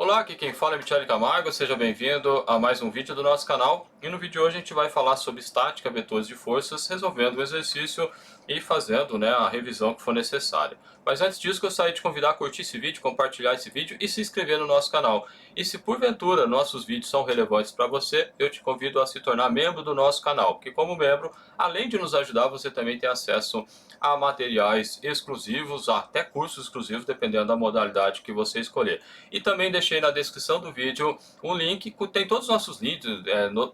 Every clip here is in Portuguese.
Olá, aqui quem fala é Michele Camargo, seja bem-vindo a mais um vídeo do nosso canal. E no vídeo de hoje a gente vai falar sobre estática, vetores de forças, resolvendo o exercício e fazendo, a revisão que for necessária. Mas antes disso, gostaria de convidar a curtir esse vídeo, compartilhar esse vídeo e se inscrever no nosso canal. E se porventura nossos vídeos são relevantes para você, eu te convido a se tornar membro do nosso canal, porque como membro, além de nos ajudar, você também tem acesso a materiais exclusivos, até cursos exclusivos, dependendo da modalidade que você escolher. E também deixei na descrição do vídeo um link, tem todos os nossos links,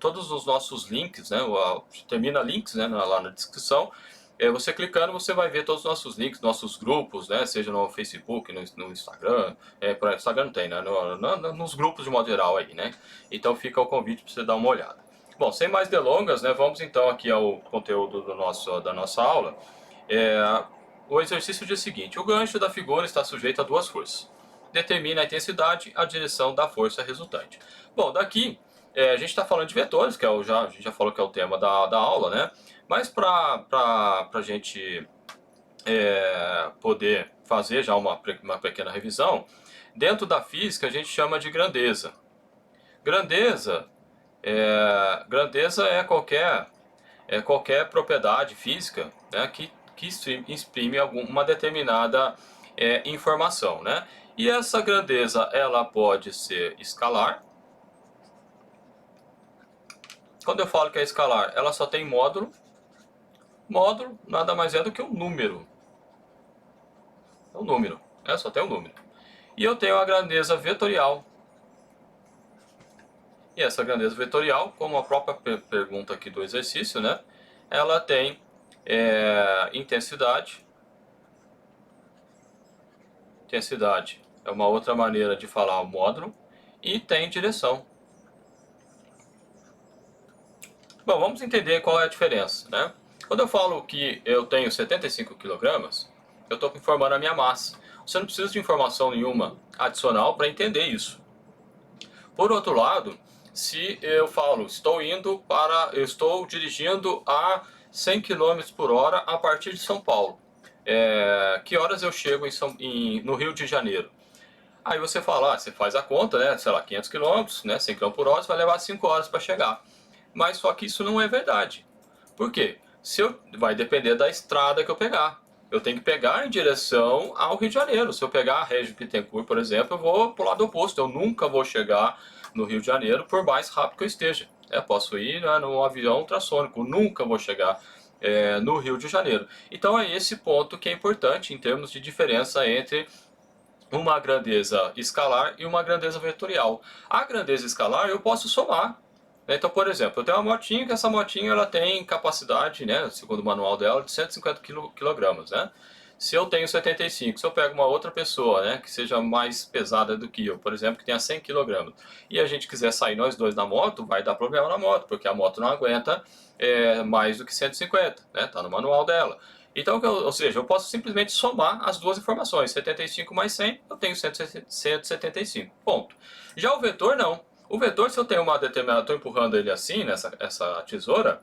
todos os nossos links, termina links, lá na descrição. Você clicando, você vai ver todos os nossos links, nossos grupos, seja no Facebook, no Instagram, para Instagram não tem, nos grupos de modo geral aí, né? Então fica o convite para você dar uma olhada. Bom, sem mais delongas, vamos então aqui ao conteúdo da nossa aula. O exercício diz o seguinte: o gancho da figura está sujeito a duas forças. Determina a intensidade, a direção da força resultante. Bom, daqui a gente está falando de vetores, que a gente já falou que é o tema da aula, né? Mas para a gente poder fazer já uma pequena revisão, dentro da física a gente chama de grandeza. Grandeza é qualquer propriedade física, que exprime uma determinada informação, né? E essa grandeza ela pode ser escalar. Quando eu falo que é escalar, ela só tem módulo. Módulo nada mais é do que um número. É um número, só tem um número. E eu tenho a grandeza vetorial. E essa grandeza vetorial, como a própria pergunta aqui do exercício, ela tem intensidade. Intensidade é uma outra maneira de falar o módulo. E tem direção. Bom, vamos entender qual é a diferença, Quando eu falo que eu tenho 75 kg, eu estou informando a minha massa. Você não precisa de informação nenhuma adicional para entender isso. Por outro lado, se eu falo, eu estou dirigindo a 100 km por hora a partir de São Paulo. Que horas eu chego no Rio de Janeiro? Aí você fala, você faz a conta, sei lá, 500 km, 100 km por hora, vai levar 5 horas para chegar. Mas só que isso não é verdade. Por quê? Vai depender da estrada que eu pegar. Eu tenho que pegar em direção ao Rio de Janeiro. Se eu pegar a Régio Bittencourt, por exemplo, eu vou para o lado oposto. Eu nunca vou chegar no Rio de Janeiro por mais rápido que eu esteja. Posso ir num avião ultrassônico, nunca vou chegar no Rio de Janeiro. Então é esse ponto que é importante em termos de diferença entre uma grandeza escalar e uma grandeza vetorial. A grandeza escalar eu posso somar. Então, por exemplo, eu tenho uma motinha, que essa motinha ela tem capacidade, segundo o manual dela, de 150 kg. Se eu tenho 75, se eu pego uma outra pessoa, que seja mais pesada do que eu, por exemplo, que tenha 100 kg, e a gente quiser sair nós dois na moto, vai dar problema na moto, porque a moto não aguenta mais do que 150, tá no manual dela. Então, ou seja, eu posso simplesmente somar as duas informações, 75 mais 100, eu tenho 175, ponto. Já o vetor não. O vetor, se eu tenho uma determinada, estou empurrando ele assim, essa tesoura,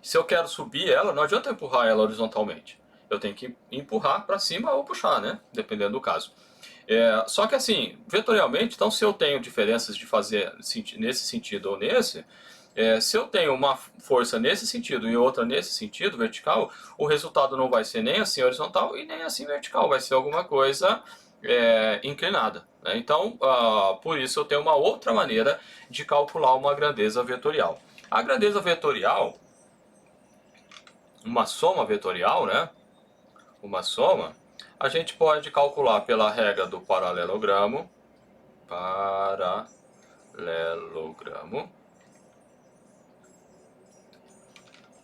se eu quero subir ela, não adianta eu empurrar ela horizontalmente. Eu tenho que empurrar para cima ou puxar, dependendo do caso. Só que assim, vetorialmente, então se eu tenho diferenças de fazer nesse sentido ou nesse, se eu tenho uma força nesse sentido e outra nesse sentido, vertical, o resultado não vai ser nem assim horizontal e nem assim vertical, vai ser alguma coisa inclinada. Então, por isso eu tenho uma outra maneira de calcular uma grandeza vetorial. A grandeza vetorial, uma soma vetorial, uma soma, a gente pode calcular pela regra do paralelogramo.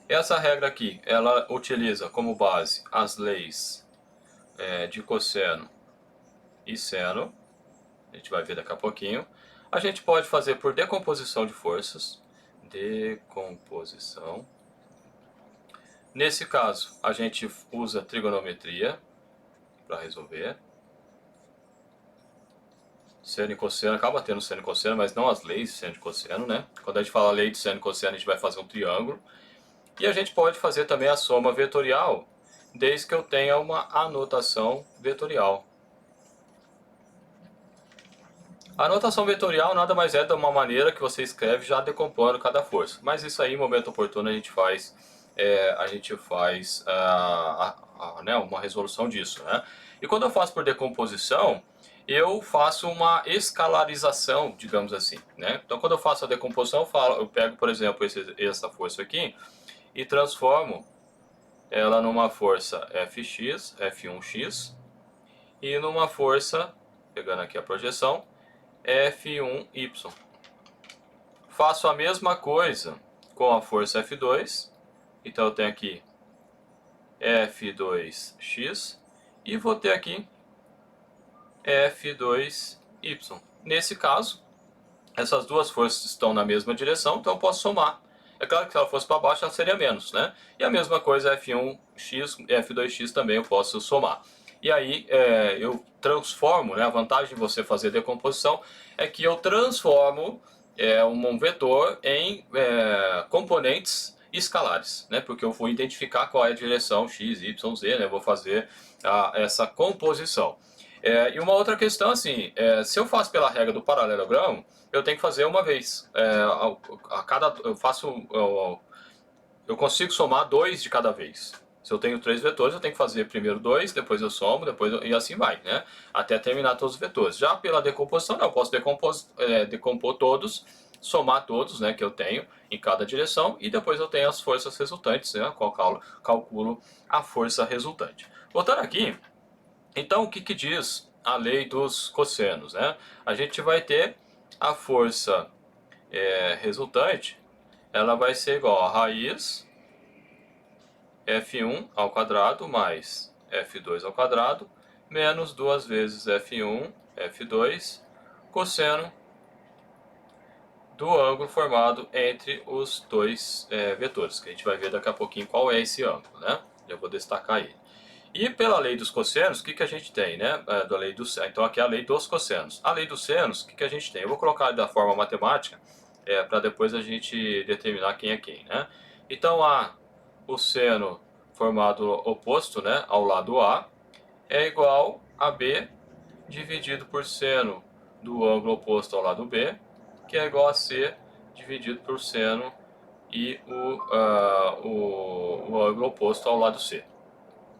Essa regra aqui, ela utiliza como base as leis de cosseno e seno. A gente vai ver daqui a pouquinho. A gente pode fazer por decomposição de forças. Decomposição. Nesse caso, a gente usa trigonometria para resolver. Seno e cosseno, acaba tendo seno e cosseno, mas não as leis de seno e cosseno, Quando a gente fala lei de seno e cosseno, a gente vai fazer um triângulo. E a gente pode fazer também a soma vetorial, desde que eu tenha uma anotação vetorial. A notação vetorial nada mais é de uma maneira que você escreve já decompondo cada força. Mas isso aí, em momento oportuno, a gente faz, né, uma resolução disso, né? E quando eu faço por decomposição, eu faço uma escalarização, digamos assim, né? Então, quando eu faço a decomposição, eu pego, por exemplo, essa força aqui e transformo ela numa força Fx, F1x, e numa força, pegando aqui a projeção, F1y. Faço a mesma coisa com a força F2, então eu tenho aqui F2x e vou ter aqui F2y. Nesse caso, essas duas forças estão na mesma direção, então eu posso somar. É claro que se ela fosse para baixo, ela seria menos, né? E a mesma coisa F1x, F2x também eu posso somar. E aí eu transformo, né? A vantagem de você fazer decomposição é que eu transformo um vetor em componentes escalares, né? Porque eu vou identificar qual é a direção x, y, z, né? Eu vou fazer essa composição. E uma outra questão, assim, se eu faço pela regra do paralelogramo, eu tenho que fazer uma vez. Eu consigo somar 2 de cada vez. Se eu tenho 3 vetores, eu tenho que fazer primeiro 2, depois eu somo, e assim vai, né? Até terminar todos os vetores. Já pela decomposição, não, eu posso decompor todos, somar todos, né, que eu tenho em cada direção, e depois eu tenho as forças resultantes, né? Calculo a força resultante. Voltando aqui, então o que diz a lei dos cossenos, né? A gente vai ter a força resultante, ela vai ser igual a raiz F1 ao quadrado mais F2 ao quadrado menos 2 vezes F1, F2, cosseno do ângulo formado entre os dois vetores, que a gente vai ver daqui a pouquinho qual é esse ângulo, né? Eu vou destacar ele. E pela lei dos cossenos, o que a gente tem, né? Então aqui é a lei dos cossenos. A lei dos senos, o que a gente tem? Eu vou colocar da forma matemática, para depois a gente determinar quem é quem, né? Então o seno formado oposto, né, ao lado A, é igual a B dividido por seno do ângulo oposto ao lado B, que é igual a C dividido por seno e o ângulo oposto ao lado C.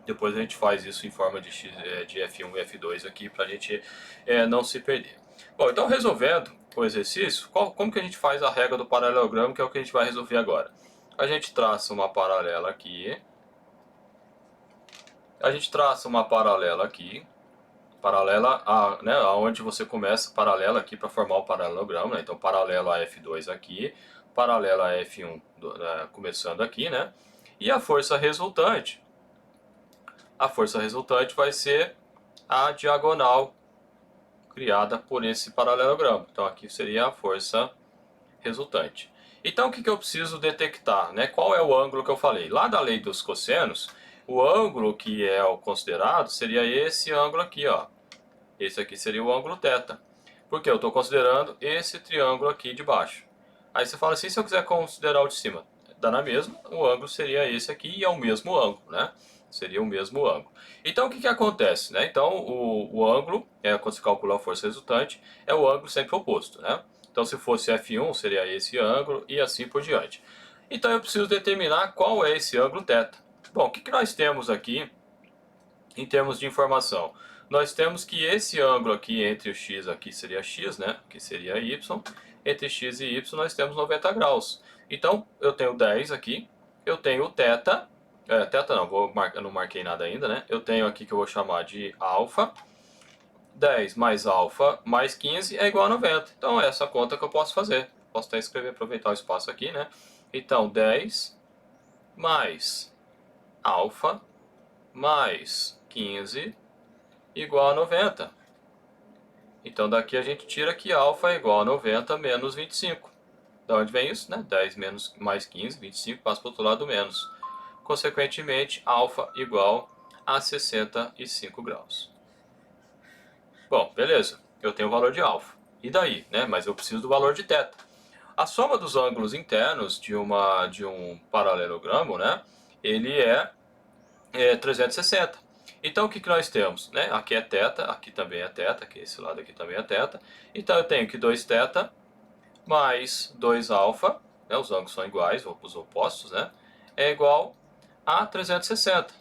Depois a gente faz isso em forma de F1 e F2 aqui para a gente não se perder. Bom, então resolvendo o exercício, como que a gente faz a regra do paralelogramo, que é o que a gente vai resolver agora? A gente traça uma paralela aqui. Paralela né, aonde você começa paralela aqui para formar o paralelogramo, né? Então paralelo a F2 aqui, paralelo a F1 começando aqui, né? E a força resultante vai ser a diagonal criada por esse paralelogramo. Então aqui seria a força resultante. Então o que eu preciso detectar, né? Qual é o ângulo que eu falei? Lá da lei dos cossenos, o ângulo que é o considerado seria esse ângulo aqui, ó. Esse aqui seria o ângulo θ. Porque eu estou considerando esse triângulo aqui de baixo. Aí você fala assim, se eu quiser considerar o de cima, dá na mesma, o ângulo seria esse aqui e é o mesmo ângulo, né? Seria o mesmo ângulo. Então o que acontece, né? Então o ângulo, quando você calcula a força resultante, é o ângulo sempre oposto, né? Então se fosse F1 seria esse ângulo e assim por diante. Então eu preciso determinar qual é esse ângulo θ. Bom, o que nós temos aqui em termos de informação? Nós temos que esse ângulo aqui entre o x aqui seria x, né? Que seria y. Entre x e y nós temos 90 graus. Então eu tenho 10 aqui, eu tenho o θ. Θ não, eu não marquei nada ainda, né? Eu tenho aqui que eu vou chamar de alfa. 10 mais alfa mais 15 é igual a 90. Então é essa conta que eu posso fazer. Posso até escrever, aproveitar o espaço aqui, né? Então 10 mais alfa mais 15 igual a 90. Então daqui a gente tira que alfa é igual a 90 menos 25. Da onde vem isso, né? 10 menos mais 15, 25, passa para o outro lado menos. Consequentemente, alfa igual a 65 graus. Bom, beleza. Eu tenho o valor de alfa. E daí, né? Mas eu preciso do valor de θ. A soma dos ângulos internos de um paralelogramo, né? Ele é 360. Então o que, que nós temos? Né? Aqui é θ, aqui também é θ, aqui esse lado aqui também é θ. Então eu tenho que 2θ mais 2α, né? Os ângulos são iguais, os opostos, né? É igual a 360.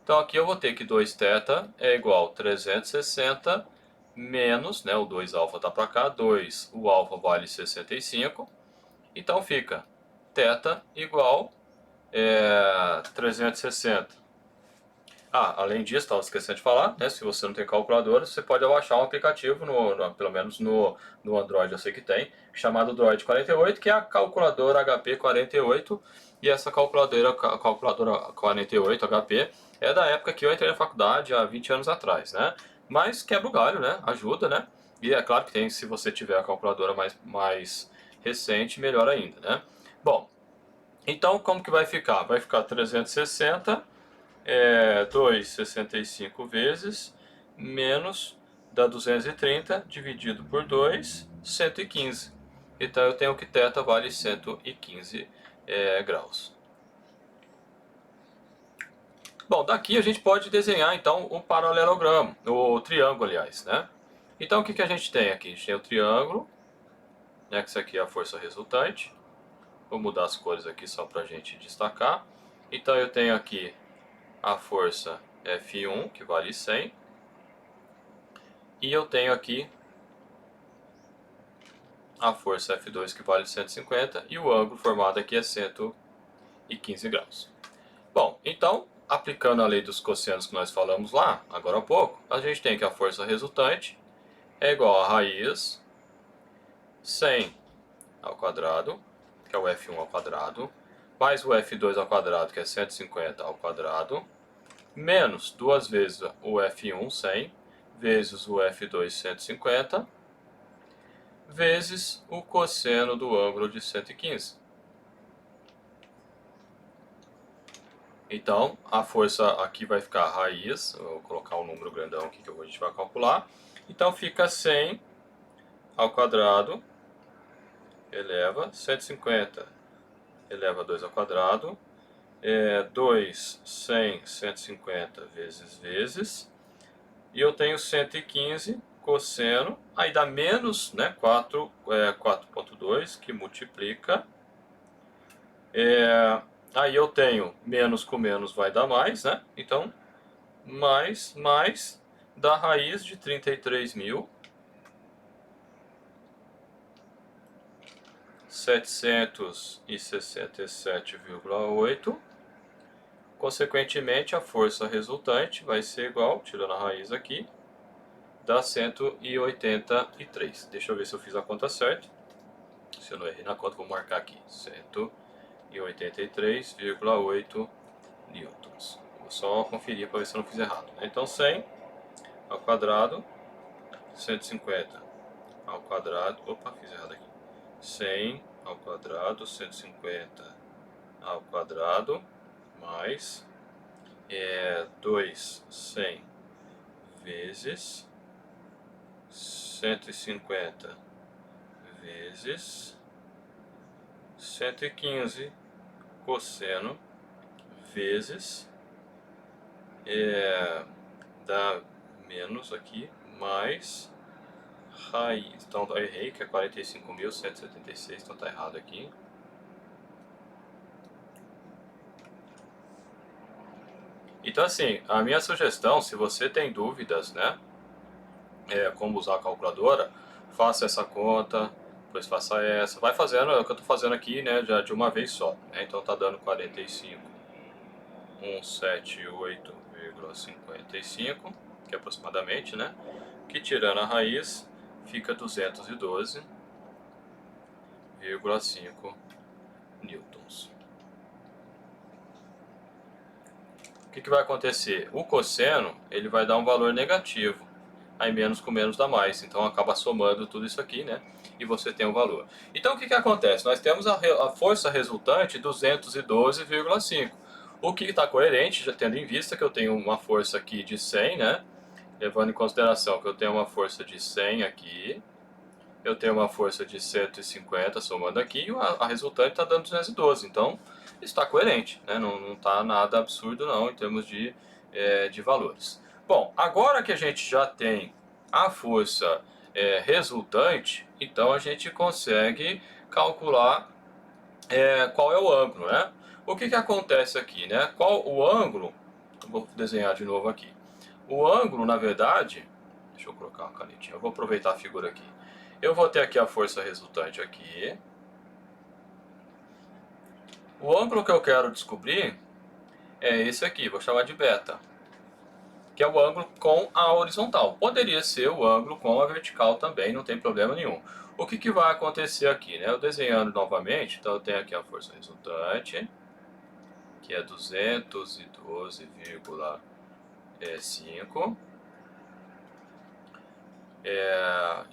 Então aqui eu vou ter que 2θ é igual a 360 menos, né? O 2α está para cá, 2, o alfa vale 65. Então fica θ igual 360. Além disso, estava esquecendo de falar, né? Se você não tem calculadora, você pode baixar um aplicativo, pelo menos no Android eu sei que tem, chamado Droid 48, que é a calculadora HP 48. E essa calculadora 48 HP é da época que eu entrei na faculdade, há 20 anos atrás, né? Mas quebra o galho, né? Ajuda, né? E é claro que tem, se você tiver a calculadora mais recente, melhor ainda, né? Bom, então como que vai ficar? Vai ficar 360 2,65 vezes menos dá 230 dividido por 2, 115. Então eu tenho que θ vale 115 graus. Bom, daqui a gente pode desenhar então o paralelogramo, o triângulo, aliás, né? Então o que, que a gente tem aqui? A gente tem o triângulo, né, que isso aqui é a força resultante. Vou mudar as cores aqui só para a gente destacar. Então eu tenho aqui a força F1, que vale 100. E eu tenho aqui a força F2, que vale 150. E o ângulo formado aqui é 115 graus. Bom, então, aplicando a lei dos cossenos que nós falamos lá, agora há pouco, a gente tem que a força resultante é igual a raiz 100 ao quadrado, que é o F1 ao quadrado, mais o F2 ao quadrado, que é 150 ao quadrado, menos duas vezes o F1, 100, vezes o F2, 150, vezes o cosseno do ângulo de 115. Então, a força aqui vai ficar a raiz, eu vou colocar um número grandão aqui que a gente vai calcular. Então, fica 100 ao quadrado, eleva 150, eleva 2 ao quadrado, 2, 100, 150 vezes, e eu tenho 115 cosseno, aí dá menos, né, 4,2, que multiplica, aí eu tenho menos com menos vai dar mais, né, então, mais, dá raiz de 33.767,8. Consequentemente, a força resultante vai ser igual, tirando a raiz aqui, dá 183. Deixa eu ver se eu fiz a conta certa. Se eu não errei na conta, vou marcar aqui. 183,8 newtons. Vou só conferir para ver se eu não fiz errado. Então, 100 ao quadrado, 150 ao quadrado. Opa, fiz errado aqui. 100 ao quadrado, 150 ao quadrado, mais 2, 100 vezes 150 vezes 115 cosseno vezes dá menos aqui, mais raiz. Então eu errei, que é 45.176, então tá errado aqui. Então assim, a minha sugestão, se você tem dúvidas, né, como usar a calculadora, faça essa conta, depois faça essa, vai fazendo, é o que eu estou fazendo aqui, né, já de uma vez só, né, então tá dando 45.178,55, que é aproximadamente, né, que tirando a raiz, fica 212,5 newtons. O que, que vai acontecer? O cosseno, ele vai dar um valor negativo. Aí menos com menos dá mais. Então acaba somando tudo isso aqui, né? E você tem um valor. Então o que, que acontece? Nós temos a força resultante 212,5. O que está coerente, já tendo em vista que eu tenho uma força aqui de 100, né? Levando em consideração que eu tenho uma força de 100 aqui, eu tenho uma força de 150 somando aqui, e a resultante está dando 212. Então está coerente, né? Não está nada absurdo não em termos de de valores. Bom, agora que a gente já tem a força resultante, então a gente consegue calcular qual é o ângulo, né? O que acontece aqui, né? Qual o ângulo? Vou desenhar de novo aqui. O ângulo, na verdade, deixa eu colocar uma canetinha. Eu vou aproveitar a figura aqui. Eu vou ter aqui a força resultante aqui. O ângulo que eu quero descobrir é esse aqui, vou chamar de beta, que é o ângulo com a horizontal. Poderia ser o ângulo com a vertical também, não tem problema nenhum. O que vai acontecer aqui, né? Eu desenhando novamente, então eu tenho aqui a força resultante, que é 212,5.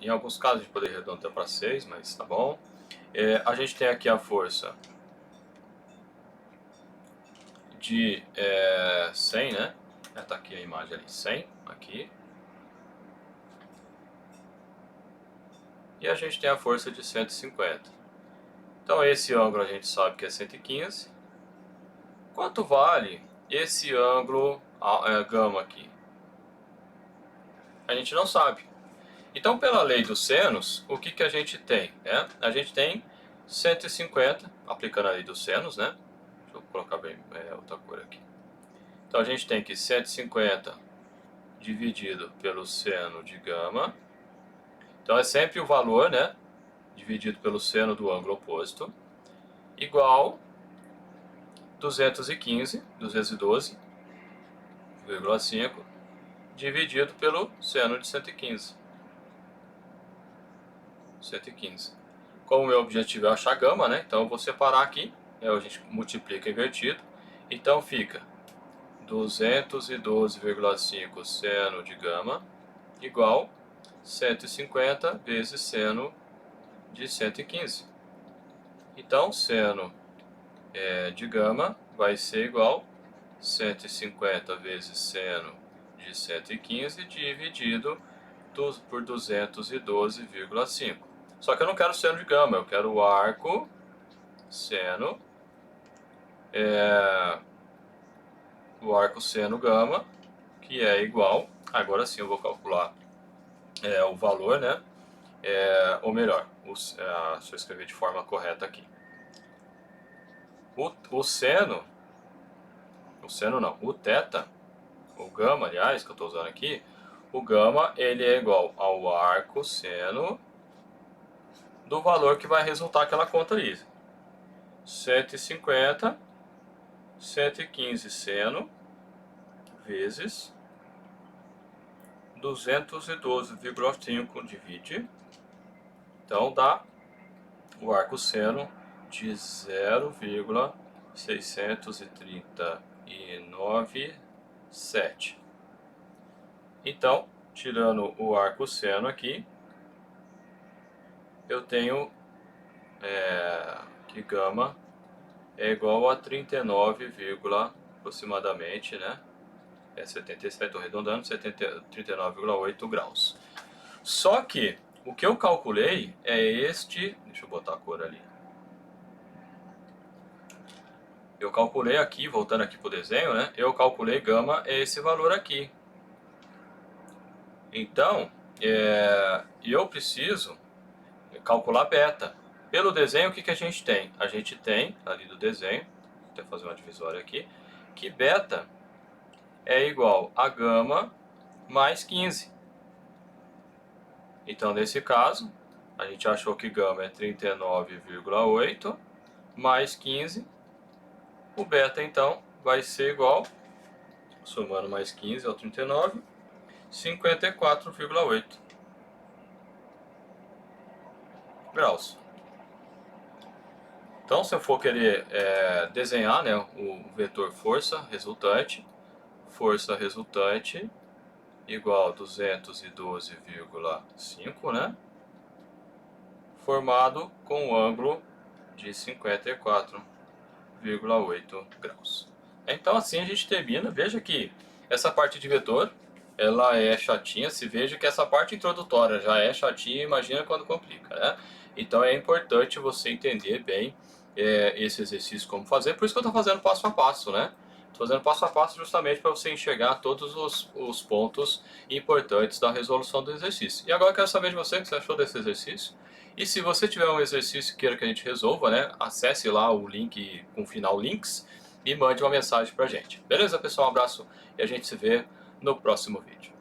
Em alguns casos a gente poderia arredondar para 6, mas tá bom. A gente tem aqui a força de 100, né? Tá aqui a imagem ali, 100, aqui. E a gente tem a força de 150. Então esse ângulo a gente sabe que é 115. Quanto vale esse ângulo gama aqui? A gente não sabe. Então, pela lei dos senos, o que a gente tem? Né? A gente tem 150, aplicando a lei dos senos, né? Deixa eu colocar bem outra cor aqui. Então, a gente tem que 150 dividido pelo seno de gama. Então, é sempre o valor, né? Dividido pelo seno do ângulo oposto, igual 212,5 dividido pelo seno de 115. Como o meu objetivo é achar gama, né? Então eu vou separar aqui, a gente multiplica invertido. Então fica 212,5 seno de gama igual 150 vezes seno de 115. Então seno de gama vai ser igual 150 vezes seno de 115 dividido por 212,5. Só que eu não quero seno de gama, eu quero o arco seno, gama, que é igual, agora sim eu vou calcular o valor, né? Ou melhor, se eu escrever de forma correta aqui. O seno não, o θ, o gama, aliás, que eu estou usando aqui, o gama ele é igual ao arco seno do valor que vai resultar aquela conta ali. 150, 115 seno vezes 212,5 divide. Então dá o arco seno de 0,639,7. Então, tirando o arco seno aqui, eu tenho que gama é igual a 39, aproximadamente, né? 77, estou arredondando, 39,8 graus. Só que o que eu calculei é este, deixa eu botar a cor ali. Eu calculei aqui, voltando aqui para o desenho, né? Eu calculei gama é esse valor aqui. Então, eu preciso calcular beta. Pelo desenho, o que a gente tem? A gente tem, ali do desenho, vou até fazer uma divisória aqui, que beta é igual a gama mais 15. Então, nesse caso, a gente achou que gama é 39,8 mais 15. O beta, então, vai ser igual, somando mais 15 ao 39, 54,8 graus. Então, se eu for querer desenhar, né, o vetor força resultante igual a 212,5, né, formado com um ângulo de 54,8 graus. Então, assim a gente termina. Veja que essa parte de vetor, ela é chatinha. Se veja que essa parte introdutória já é chatinha, imagina quando complica, né? Então é importante você entender bem esse exercício como fazer. Por isso que eu estou fazendo passo a passo, né? Estou fazendo passo a passo justamente para você enxergar todos os pontos importantes da resolução do exercício. E agora eu quero saber de você o que você achou desse exercício. E se você tiver um exercício que queira que a gente resolva, né, acesse lá o link com o final links e mande uma mensagem para a gente. Beleza, pessoal? Um abraço e a gente se vê no próximo vídeo.